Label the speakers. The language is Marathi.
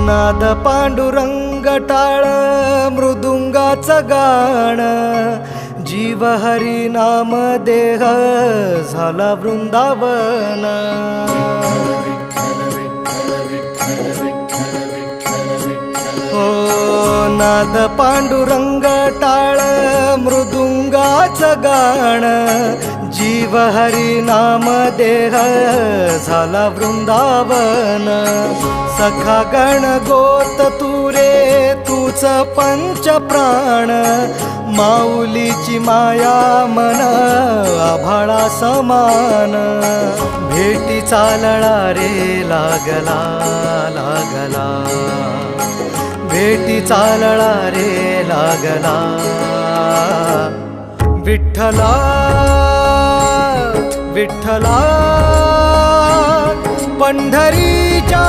Speaker 1: नाद पांडुरंग टाळ मृदुंगाचं गाण, जीव हरी नाम देह झाला वृंदावन. हो नाद पांडुरंग टाळ मृदुंगाचं गाण, जीव हरी नाम देह झाला वृंदावन. सखा गण गोत तुरे तूच पंच प्राण, माऊलीची माया मन आभाळा समान. भेटी चालळा रे लागला लागला, भेटी चालळा रे लागला. विठ्ठला विठ्ठला पंढरीच्या